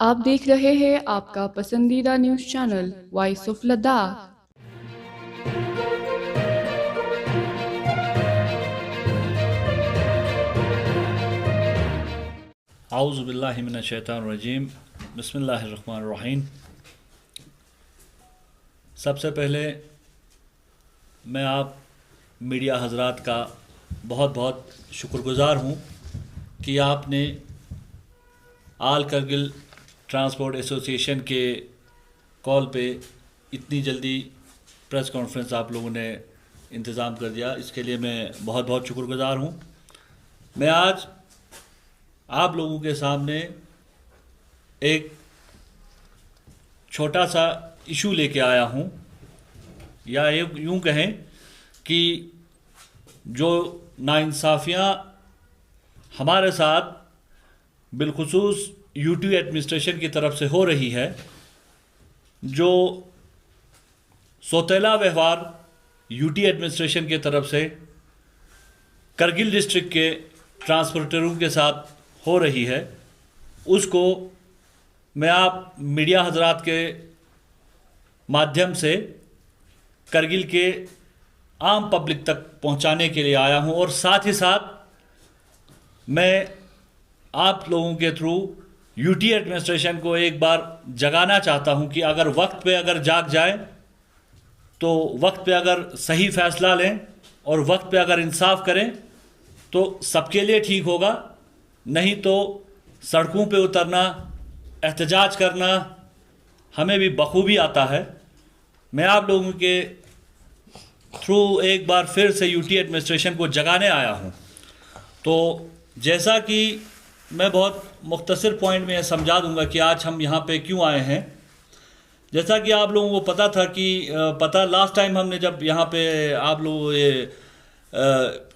आप देख रहे हैं आपका पसंदीदा news channel voice of Ladakh. आऊज़ु बिल्लाहि मिनश शैतानिर रजीम, बिस्मिल्लाहिर्रहमानिर्रहीम। सबसे पहले मैं आप मीडिया हजरात का बहुत बहुत शुक्रगुज़ार हूँ कि आपने आल करगिल ट्रांसपोर्ट एसोसिएशन के कॉल पे इतनी जल्दी प्रेस कॉन्फ्रेंस आप लोगों ने इंतज़ाम कर दिया। इसके लिए मैं बहुत बहुत शुक्रगुज़ार हूँ। मैं आज आप लोगों के सामने एक छोटा सा इशू लेके आया हूँ, या यूँ कहें कि जो नाइंसाफ़ियाँ हमारे साथ बिलखुसूस यूटी एडमिनिस्ट्रेशन की तरफ से हो रही है, जो सौतेला व्यवहार यूटी एडमिनिस्ट्रेशन की तरफ से करगिल डिस्ट्रिक्ट के ट्रांसपोर्टरों के साथ हो रही है, उसको मैं आप मीडिया हजरात के माध्यम से करगिल के आम पब्लिक तक पहुंचाने के लिए आया हूं। और साथ ही साथ मैं आप लोगों के थ्रू यूटी एडमिनिस्ट्रेशन को एक बार जगाना चाहता हूं कि अगर वक्त पे अगर जाग जाए तो वक्त पे अगर सही फ़ैसला लें और वक्त पे अगर इंसाफ करें तो सबके लिए ठीक होगा। नहीं तो सड़कों पे उतरना, एहतजाज करना हमें भी बखूबी आता है। मैं आप लोगों के थ्रू एक बार फिर से यूटी एडमिनिस्ट्रेशन को जगाने आया हूं। तो जैसा कि मैं बहुत मुख्तसर पॉइंट में समझा दूंगा कि आज हम यहाँ पे क्यों आए हैं। जैसा कि आप लोगों को पता था कि लास्ट टाइम हमने जब यहाँ पे आप लोग ये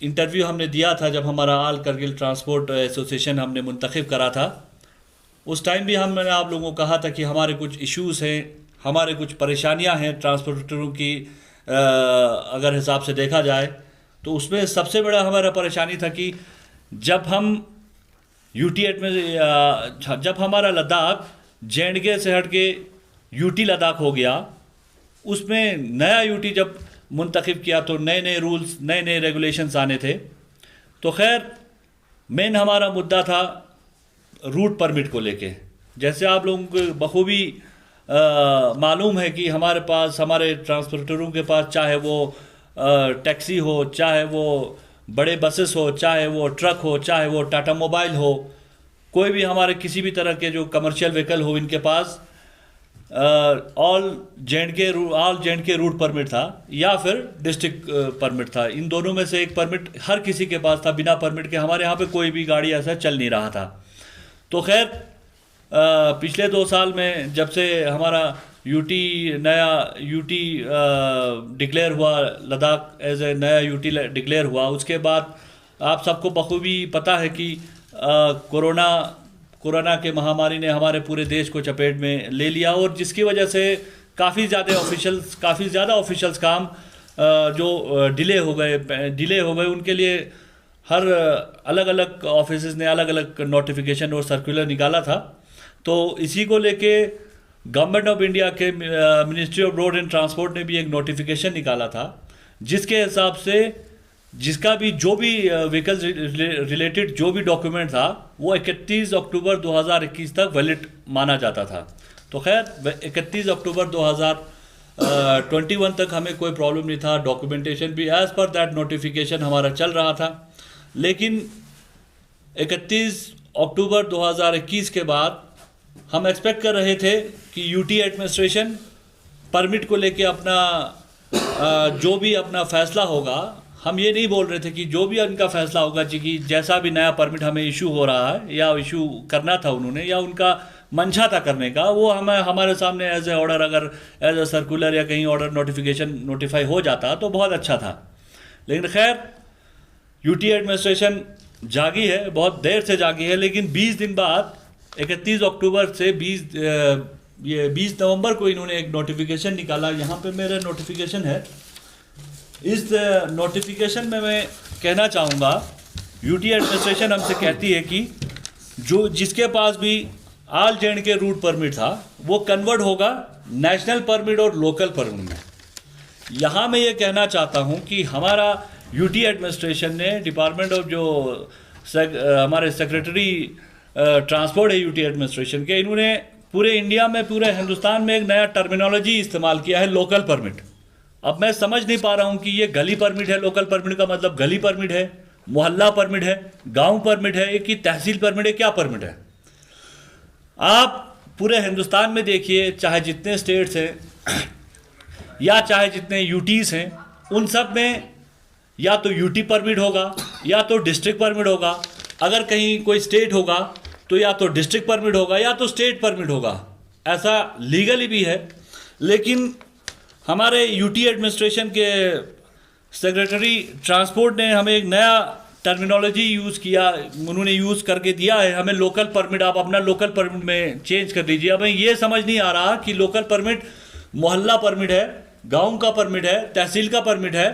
इंटरव्यू हमने दिया था, जब हमारा आल करगिल ट्रांसपोर्ट एसोसिएशन हमने मुंतखब करा था, उस टाइम भी हमने आप लोगों को कहा था कि हमारे कुछ इश्यूज़ हैं, हमारे कुछ परेशानियां हैं ट्रांसपोर्टरों की। अगर हिसाब से देखा जाए तो उसमें सबसे बड़ा हमारा परेशानी था कि जब हम यूटी जब हमारा लद्दाख जे.एंड.के से हट के यूटी लद्दाख हो गया, उसमें नया यूटी जब मुंतखब किया तो नए नए रूल्स, नए नए रेगुलेशंस आने थे। तो खैर मेन हमारा मुद्दा था रूट परमिट को लेके। जैसे आप लोगों को बखूबी मालूम है कि हमारे पास, हमारे ट्रांसपोर्टरों के पास, चाहे वो टैक्सी हो, चाहे वो बड़े बसेस हो, चाहे वो ट्रक हो, चाहे वो टाटा मोबाइल हो, कोई भी हमारे किसी भी तरह के जो कमर्शियल व्हीकल हो, इनके पास ऑल जे.एंड.के रूट परमिट था या फिर डिस्ट्रिक्ट परमिट था। इन दोनों में से एक परमिट हर किसी के पास था। बिना परमिट के हमारे यहाँ पे कोई भी गाड़ी ऐसा चल नहीं रहा था। तो खैर पिछले 2 साल में जब से हमारा नया यूटी डिक्लेयर हुआ, लद्दाख एज ए नया यूटी डिक्लेयर हुआ, उसके बाद आप सबको बखूबी पता है कि कोरोना के महामारी ने हमारे पूरे देश को चपेट में ले लिया, और जिसकी वजह से काफ़ी ज़्यादा ऑफिशियल्स काम जो डिले हो गए। उनके लिए हर अलग अलग ऑफिसेज ने अलग अलग नोटिफिकेशन और सर्कुलर निकाला था। तो इसी को लेके गवर्नमेंट ऑफ इंडिया के ministry of road and transport ने भी एक नोटिफिकेशन निकाला था, जिसके हिसाब से जिसका भी जो भी व्हीकल रिलेटेड जो भी डॉक्यूमेंट था वो 31 अक्टूबर 2021 तक वैलिड माना जाता था। तो खैर 31 अक्टूबर 2021 तक हमें कोई प्रॉब्लम नहीं था। डॉक्यूमेंटेशन भी एज पर दैट नोटिफिकेशन हमारा चल रहा था। लेकिन 31 अक्टूबर 2021 के बाद हम एक्सपेक्ट कर रहे थे कि यूटी एडमिनिस्ट्रेशन परमिट को लेके अपना जो भी अपना फ़ैसला होगा, हम ये नहीं बोल रहे थे कि जो भी उनका फ़ैसला होगा कि जैसा भी नया परमिट हमें इशू हो रहा है या इशू करना था उन्होंने, या उनका मंशा था करने का, वो हमारे सामने एज ए ऑर्डर, अगर एज ए सर्कुलर या कहीं ऑर्डर नोटिफाई हो जाता तो बहुत अच्छा था। लेकिन खैर यूटी एडमिनिस्ट्रेशन जागी है, बहुत देर से जागी है। लेकिन 20 दिन बाद 31 अक्टूबर से 20 नवंबर को इन्होंने एक नोटिफिकेशन निकाला। यहाँ पे मेरा नोटिफिकेशन है। इस नोटिफिकेशन में मैं कहना चाहूँगा, यूटी एडमिनिस्ट्रेशन हमसे कहती है कि जिसके पास भी आल जे के रूट परमिट था वो कन्वर्ट होगा नेशनल परमिट और लोकल परमिट में। यहाँ मैं ये कहना चाहता हूँ कि हमारा यूटी एडमिनिस्ट्रेशन ने डिपार्टमेंट ऑफ जो हमारे सेक्रेटरी ट्रांसपोर्ट है यूटी एडमिनिस्ट्रेशन के, इन्होंने पूरे इंडिया में, पूरे हिंदुस्तान में एक नया टर्मिनोलॉजी इस्तेमाल किया है, लोकल परमिट। अब मैं समझ नहीं पा रहा हूँ कि ये गली परमिट है, लोकल परमिट का मतलब गली परमिट है, मोहल्ला परमिट है, गांव परमिट है, कि तहसील परमिट है, क्या परमिट है? आप पूरे हिंदुस्तान में देखिए, चाहे जितने स्टेट्स हैं या चाहे जितने यूटीज़ हैं, उन सब में या तो यूटी परमिट होगा या तो डिस्ट्रिक्ट परमिट होगा। अगर कहीं कोई स्टेट होगा तो या तो डिस्ट्रिक्ट परमिट होगा या तो स्टेट परमिट होगा, ऐसा लीगली भी है। लेकिन हमारे यूटी एडमिनिस्ट्रेशन के सेक्रेटरी ट्रांसपोर्ट ने हमें एक नया टर्मिनोलॉजी यूज़ किया, उन्होंने यूज़ करके दिया है हमें लोकल परमिट, आप अपना लोकल परमिट में चेंज कर लीजिए। अब ये समझ नहीं आ रहा कि लोकल परमिट मोहल्ला परमिट है, गांव का परमिट है, तहसील का परमिट है,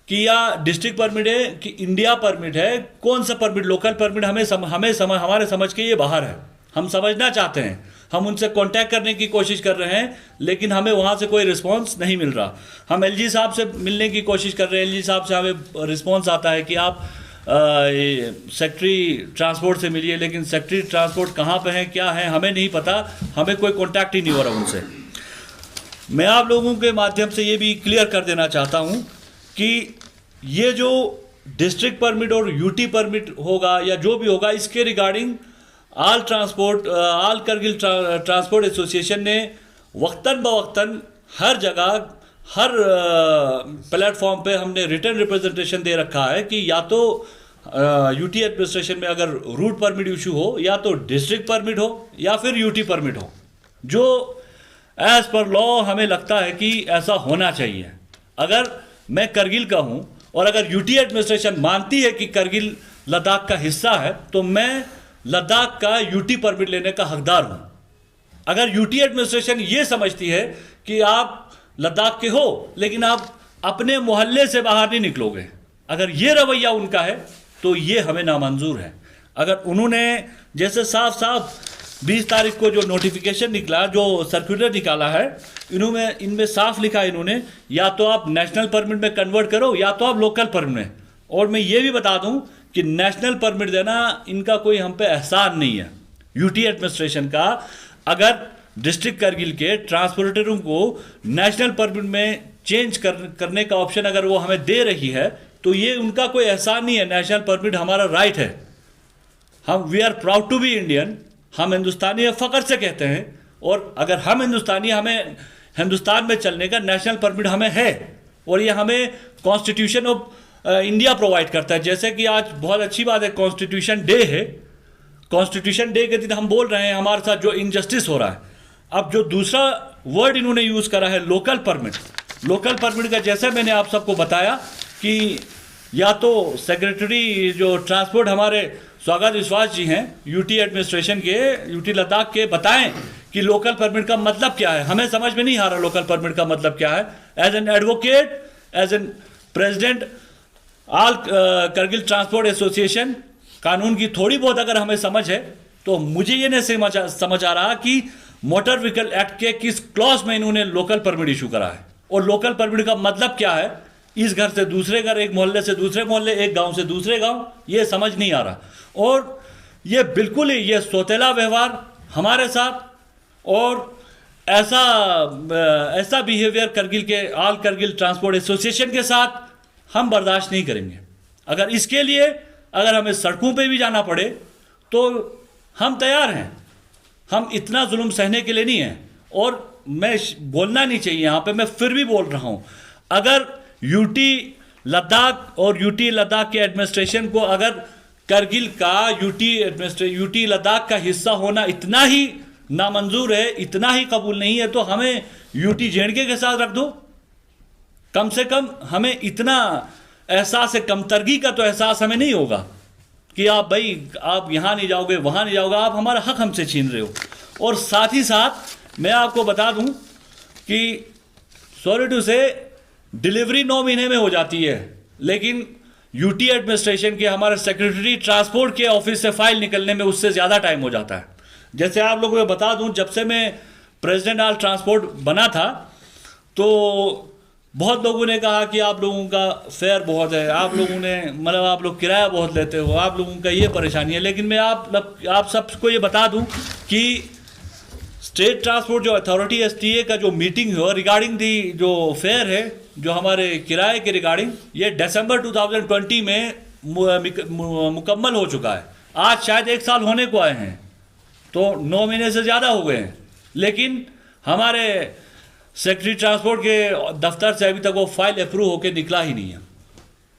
कि या डिस्ट्रिक्ट परमिट है, कि इंडिया परमिट है, कौन सा परमिट? लोकल परमिट हमारे समझ के ये बाहर है। हम समझना चाहते हैं, हम उनसे कांटेक्ट करने की कोशिश कर रहे हैं, लेकिन हमें वहाँ से कोई रिस्पांस नहीं मिल रहा। हम एलजी साहब से मिलने की कोशिश कर रहे हैं, एलजी साहब से हमें रिस्पांस आता है कि आप सेक्रेटरी ट्रांसपोर्ट से मिलिए, लेकिन सेक्रेटरी ट्रांसपोर्ट कहाँ पे हैं, क्या है, हमें नहीं पता, हमें कोई कांटेक्ट ही नहीं हो रहा उनसे। मैं आप लोगों के माध्यम से ये भी क्लियर कर देना चाहता हूँ कि ये जो डिस्ट्रिक्ट परमिट और यूटी परमिट होगा या जो भी होगा, इसके रिगार्डिंग आल करगिल ट्रांसपोर्ट एसोसिएशन ने वक्तन बवक्तन हर जगह, हर प्लेटफॉर्म पे हमने रिटर्न रिप्रेजेंटेशन दे रखा है कि या तो यूटी एडमिनिस्ट्रेशन में अगर रूट परमिट इशू हो, या तो डिस्ट्रिक्ट परमिट हो या फिर यूटी परमिट हो, जो एज पर लॉ हमें लगता है कि ऐसा होना चाहिए। अगर मैं करगिल का हूँ और अगर यूटी एडमिनिस्ट्रेशन मानती है कि करगिल लद्दाख का हिस्सा है, तो मैं लद्दाख का यूटी परमिट लेने का हकदार हूँ। अगर यूटी एडमिनिस्ट्रेशन ये समझती है कि आप लद्दाख के हो लेकिन आप अपने मोहल्ले से बाहर नहीं निकलोगे, अगर ये रवैया उनका है तो ये हमें नामंजूर है। अगर उन्होंने जैसे साफ साफ 20 तारीख को जो नोटिफिकेशन निकला, जो सर्कुलर निकाला है, इनमें साफ लिखा है इन्होंने, या तो आप नेशनल परमिट में कन्वर्ट करो या तो आप लोकल परमिट में। और मैं ये भी बता दूं कि नेशनल परमिट देना इनका कोई हम पे एहसान नहीं है यूटी एडमिनिस्ट्रेशन का। अगर डिस्ट्रिक्ट करगिल के ट्रांसपोर्टरों को नेशनल परमिट में चेंज करने का ऑप्शन अगर वो हमें दे रही है, तो ये उनका कोई एहसान नहीं है। नेशनल परमिट हमारा राइट है। हम we are proud to be Indian, हम हिंदुस्तानी फ़ख्र से कहते हैं, और अगर हम हिंदुस्तानी, हमें हिंदुस्तान में चलने का नेशनल परमिट हमें है, और ये हमें कॉन्स्टिट्यूशन ऑफ इंडिया प्रोवाइड करता है। जैसे कि आज बहुत अच्छी बात है, कॉन्स्टिट्यूशन डे है, कॉन्स्टिट्यूशन डे के दिन हम बोल रहे हैं हमारे साथ जो इनजस्टिस हो रहा है। अब जो दूसरा वर्ड इन्होंने यूज़ करा है लोकल परमिट, लोकल परमिट का जैसे मैंने आप सबको बताया कि या तो सेक्रेटरी जो ट्रांसपोर्ट हमारे स्वागत विश्वास जी हैं यूटी एडमिनिस्ट्रेशन के, यूटी लद्दाख के, बताएं कि लोकल परमिट का मतलब क्या है। हमें समझ में नहीं आ रहा लोकल परमिट का मतलब क्या है। As an advocate, as an president all Kargil transport association, कानून की थोड़ी बहुत अगर हमें समझ है, तो मुझे ये नहीं समझ आ रहा कि मोटर व्हीकल एक्ट के किस क्लॉज में इन्होंने लोकल परमिट इशू करा है, और लोकल परमिट का मतलब क्या है। इस घर से दूसरे घर, एक मोहल्ले से दूसरे मोहल्ले, एक गांव से दूसरे गांव, ये समझ नहीं आ रहा। और ये बिल्कुल ही ये सौतेला व्यवहार हमारे साथ, और ऐसा बिहेवियर करगिल के आल करगिल ट्रांसपोर्ट एसोसिएशन के साथ हम बर्दाश्त नहीं करेंगे। अगर इसके लिए अगर हमें सड़कों पे भी जाना पड़े तो हम तैयार हैं। हम इतना जुल्म सहने के लिए नहीं हैं। और मैं बोलना नहीं चाहिए यहाँ पे, मैं फिर भी बोल रहा हूँ, अगर यूटी लद्दाख और यूटी लद्दाख के एडमिनिस्ट्रेशन को अगर करगिल का यूटी लद्दाख का हिस्सा होना इतना ही नामंजूर है, इतना ही कबूल नहीं है, तो हमें यूटी जेएंडके के साथ रख दो। कम से कम हमें इतना एहसास है, कमतरगी का तो एहसास हमें नहीं होगा कि आप भाई आप यहाँ नहीं जाओगे, वहाँ नहीं जाओगे, आप हमारा हक हमसे छीन रहे हो। और साथ ही साथ मैं आपको बता दूं कि सॉरी टू से डिलीवरी 9 महीने में हो जाती है, लेकिन यूटी एडमिनिस्ट्रेशन के हमारे सेक्रेटरी ट्रांसपोर्ट के ऑफिस से फाइल निकलने में उससे ज़्यादा टाइम हो जाता है। जैसे आप लोगों को बता दूं, जब से मैं प्रेसिडेंट ऑल ट्रांसपोर्ट बना था तो बहुत लोगों ने कहा कि आप लोगों का फेयर बहुत है, आप लोगों ने मतलब आप लोग किराया बहुत लेते हो, आप लोगों का ये परेशानी है। लेकिन मैं आप सबको ये बता दूं कि स्टेट ट्रांसपोर्ट जो अथॉरिटी एसटीए का जो मीटिंग है रिगार्डिंग दी जो फेयर है, जो हमारे किराए के रिगार्डिंग, ये दिसंबर 2020 में मुकम्मल हो चुका है। आज शायद 1 साल होने को आए हैं, तो 9 महीने से ज़्यादा हो गए हैं, लेकिन हमारे सेक्रेटरी ट्रांसपोर्ट के दफ्तर से अभी तक वो फाइल अप्रूव होकर निकला ही नहीं है।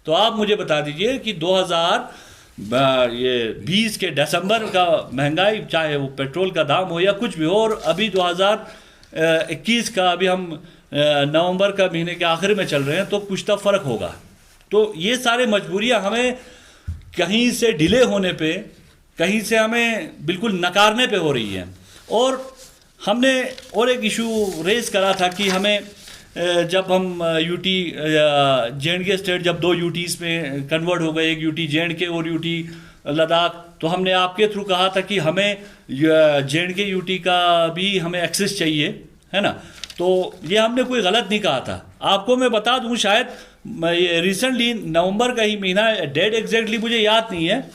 तो आप मुझे बता दीजिए कि 2020 के दिसंबर का महंगाई, चाहे वो पेट्रोल का दाम हो या कुछ भी हो, और अभी 2021 का अभी हम नवंबर का महीने के आखिर में चल रहे हैं, तो कुछ तो फ़र्क होगा। तो ये सारे मजबूरियां हमें कहीं से डिले होने पे, कहीं से हमें बिल्कुल नकारने पे हो रही है। और हमने और एक इशू रेज करा था कि हमें जब हम यूटी जे.एंड.के स्टेट जब 2 यूटीज़ में कन्वर्ट हो गए, एक यूटी जे.एंड.के और यूटी लद्दाख, तो हमने आपके थ्रू कहा था कि हमें जे.एंड.के यूटी का भी हमें एक्सेस चाहिए, है ना। तो ये हमने कोई गलत नहीं कहा था। आपको मैं बता दूं, शायद रिसेंटली नवंबर का ही महीना, डेट एग्जैक्टली मुझे याद नहीं है,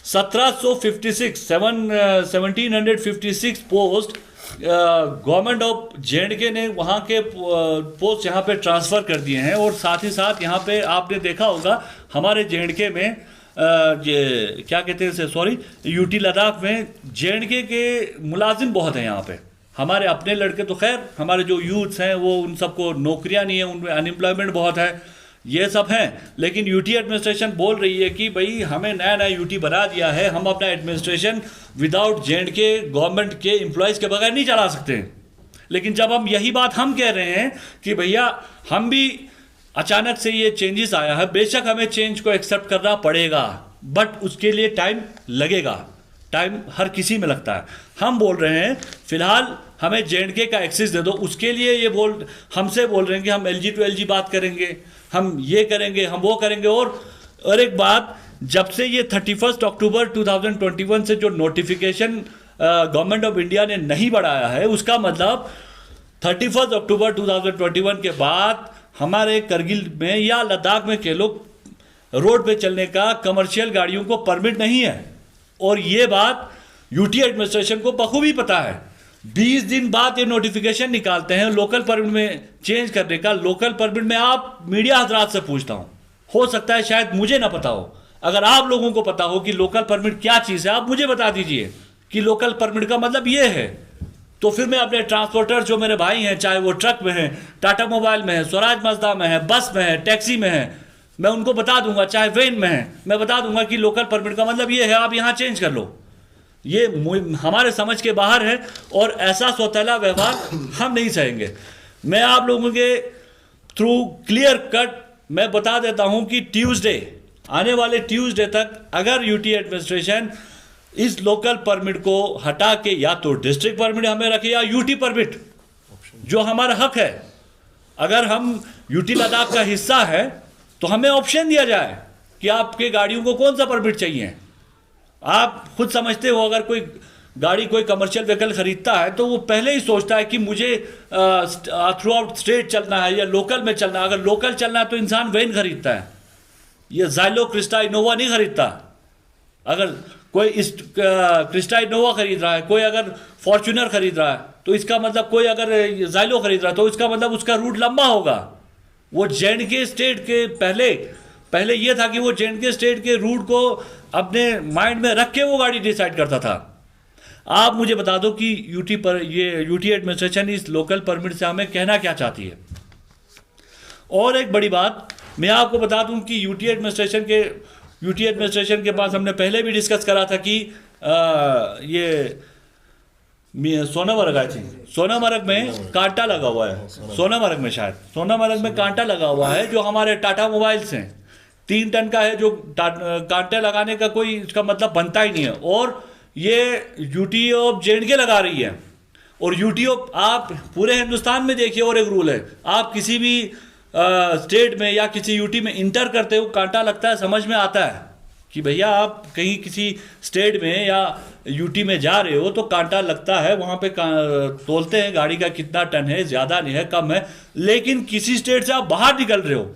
1756 पोस्ट गवर्नमेंट ऑफ जे.एंड.के ने वहाँ के पोस्ट यहाँ पे ट्रांसफ़र कर दिए हैं। और साथ ही साथ यहाँ पे आपने देखा होगा हमारे जे.एंड.के में क्या कहते हैं, सॉरी, यूटी लद्दाख में जे.एंड.के के मुलाजिम बहुत हैं यहाँ पे। हमारे अपने लड़के तो खैर, हमारे जो यूथ्स हैं वो उन सबको नौकरियाँ नहीं है, उनमें अनएम्प्लॉयमेंट बहुत है, ये सब हैं। लेकिन यूटी एडमिनिस्ट्रेशन बोल रही है कि भाई हमें नया नया यूटी बना दिया है, हम अपना एडमिनिस्ट्रेशन विदाउट जे.एंड.के गवर्नमेंट के एम्प्लॉयज़ के बगैर नहीं चला सकते। लेकिन जब हम यही बात हम कह रहे हैं कि भैया हम भी अचानक से ये चेंजेस आया है, बेशक हमें चेंज को एक्सेप्ट करना पड़ेगा, बट उसके लिए टाइम लगेगा, टाइम हर किसी में लगता है। हम बोल रहे हैं फिलहाल हमें जे.एंड.के का एक्सेस दे दो, उसके लिए ये हमसे बोल रहे हैं कि हम LG to LG बात करेंगे, हम ये करेंगे, हम वो करेंगे। और एक बात, जब से ये 31 अक्टूबर 2021 से जो नोटिफिकेशन गवर्नमेंट ऑफ इंडिया ने नहीं बढ़ाया है, उसका मतलब 31 अक्टूबर 2021 के बाद हमारे करगिल में या लद्दाख में के लोग रोड पे चलने का कमर्शियल गाड़ियों को परमिट नहीं है। और ये बात यूटी एडमिनिस्ट्रेशन को बखूबी पता है। 20 दिन बाद ये नोटिफिकेशन निकालते हैं लोकल परमिट में चेंज करने का। लोकल परमिट में आप मीडिया हजरात से पूछता हूँ, हो सकता है शायद मुझे ना पता हो, अगर आप लोगों को पता हो कि लोकल परमिट क्या चीज़ है, आप मुझे बता दीजिए कि लोकल परमिट का मतलब ये है। तो फिर मैं अपने ट्रांसपोर्टर जो मेरे भाई हैं, चाहे वो ट्रक में हैं, टाटा मोबाइल में है, स्वराज मजदा में है, बस में है, टैक्सी में है, मैं उनको बता दूंगा, चाहे वेन में है, मैं बता दूंगा कि लोकल परमिट का मतलब ये है, आप यहाँ चेंज कर लो। ये हमारे समझ के बाहर है और ऐसा सौतेला व्यवहार हम नहीं सहेंगे। मैं आप लोगों के थ्रू क्लियर कट मैं बता देता हूं कि ट्यूसडे, आने वाले ट्यूसडे तक अगर यूटी एडमिनिस्ट्रेशन इस लोकल परमिट को हटा के या तो डिस्ट्रिक्ट परमिट हमें रखे या यूटी परमिट, जो हमारा हक है, अगर हम यूटी लद्दाख का हिस्सा है तो हमें ऑप्शन दिया जाए कि आपके गाड़ियों को कौन सा परमिट चाहिए। आप खुद समझते हो, अगर कोई गाड़ी कोई कमर्शियल व्हीकल खरीदता है तो वो पहले ही सोचता है कि मुझे थ्रू आउट स्टेट चलना है या लोकल में चलना है। अगर लोकल चलना है तो इंसान वैन खरीदता है, ये ज़ाइलो क्रिस्टा इनोवा नहीं खरीदता। अगर कोई क्रिस्टा इनोवा खरीद रहा है, कोई अगर फॉर्च्यूनर खरीद रहा है, तो इसका मतलब, कोई अगर ज़ाइलो खरीद रहा है तो इसका मतलब उसका रूट लंबा होगा। वो जे.एंड.के स्टेट के पहले ये था कि वो जे.एंड.के स्टेट के रूट को अपने माइंड में रख के वो गाड़ी डिसाइड करता था। आप मुझे बता दो कि यूटी एडमिनिस्ट्रेशन इस लोकल परमिट से हमें कहना क्या चाहती है। और एक बड़ी बात मैं आपको बता दूं कि यूटी एडमिनिस्ट्रेशन के पास हमने पहले भी डिस्कस करा था कि ये सोनामर्ग आई थी, सोनामर्ग में कांटा लगा हुआ है, सोनामर्ग में कांटा लगा हुआ है, जो हमारे टाटा मोबाइल्स हैं 3 टन का है, जो कांटे लगाने का कोई इसका मतलब बनता ही नहीं है। और ये यूटी ऑफ जे.एंड.के लगा रही है। और यूटी ऑफ, आप पूरे हिंदुस्तान में देखिए, और एक रूल है, आप किसी भी स्टेट में या किसी यूटी में इंटर करते हो कांटा लगता है, समझ में आता है। कि भैया आप कहीं किसी स्टेट में या यूटी में जा रहे हो तो कांटा लगता है, वहाँ पे तोलते हैं गाड़ी का कितना टन है, ज़्यादा नहीं है, कम है। लेकिन किसी स्टेट से आप बाहर निकल रहे हो,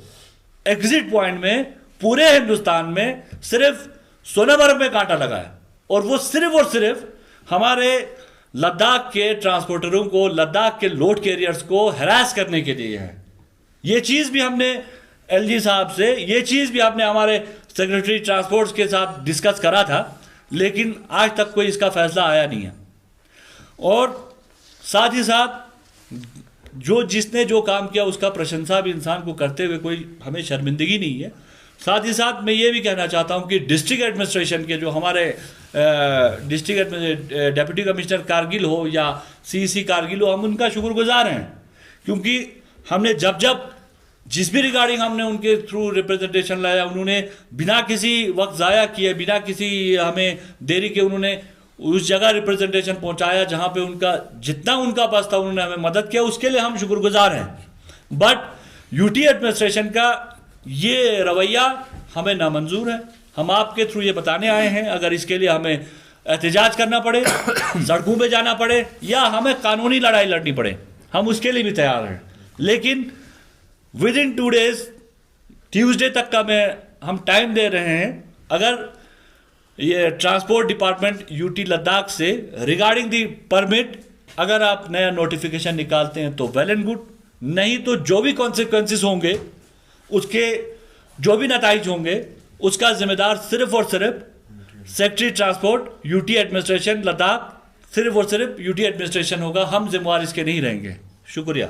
एग्जिट पॉइंट में पूरे हिंदुस्तान में सिर्फ सोनामर्ग में कांटा लगा है, और वो सिर्फ और सिर्फ हमारे लद्दाख के ट्रांसपोर्टरों को, लद्दाख के लोड कैरियर्स को हैरास करने के लिए है। ये चीज़ भी हमने एलजी साहब से, ये चीज़ भी आपने हमारे सेक्रेटरी ट्रांसपोर्ट्स के साथ डिस्कस करा था, लेकिन आज तक कोई इसका फैसला आया नहीं है। और साथ ही साथ जिसने जो काम किया उसका प्रशंसा भी इंसान को करते हुए कोई हमें शर्मिंदगी नहीं है। साथ ही साथ मैं ये भी कहना चाहता हूँ कि डिस्ट्रिक्ट एडमिनिस्ट्रेशन के जो हमारे डिस्ट्रिक्ट डिप्टी कमिश्नर कारगिल हो या सीसी कारगिल हो, हम उनका शुक्रगुजार हैं, क्योंकि हमने जब जिस भी रिगार्डिंग हमने उनके थ्रू रिप्रेजेंटेशन लाया, उन्होंने बिना किसी वक्त ज़ाया किए, बिना किसी हमें देरी के उन्होंने उस जगह रिप्रेजेंटेशन पहुंचाया जहां पे उनका जितना उनका पास था उन्होंने हमें मदद किया, उसके लिए हम शुक्रगुजार हैं। बट यूटी एडमिनिस्ट्रेशन का ये रवैया हमें नामंजूर है। हम आपके थ्रू ये बताने आए हैं, अगर इसके लिए हमें एहतजाज करना पड़े, सड़कों पे जाना पड़े, या हमें कानूनी लड़ाई लड़नी पड़े, हम उसके लिए भी तैयार हैं। लेकिन विद इन 2 days, ट्यूसडे तक का हम टाइम दे रहे हैं। अगर ये ट्रांसपोर्ट डिपार्टमेंट यूटी लद्दाख से रिगार्डिंग दी परमिट अगर आप नया नोटिफिकेशन निकालते हैं तो वेल एंड गुड, नहीं तो जो भी कॉन्सिक्वेंसेस होंगे, उसके जो भी नताइज होंगे, उसका जिम्मेदार सिर्फ और सिर्फ secretary transport UT administration Ladakh, सिर्फ और सिर्फ यूटी एडमिनिस्ट्रेशन होगा। हम जिम्मेवार इसके नहीं रहेंगे। शुक्रिया।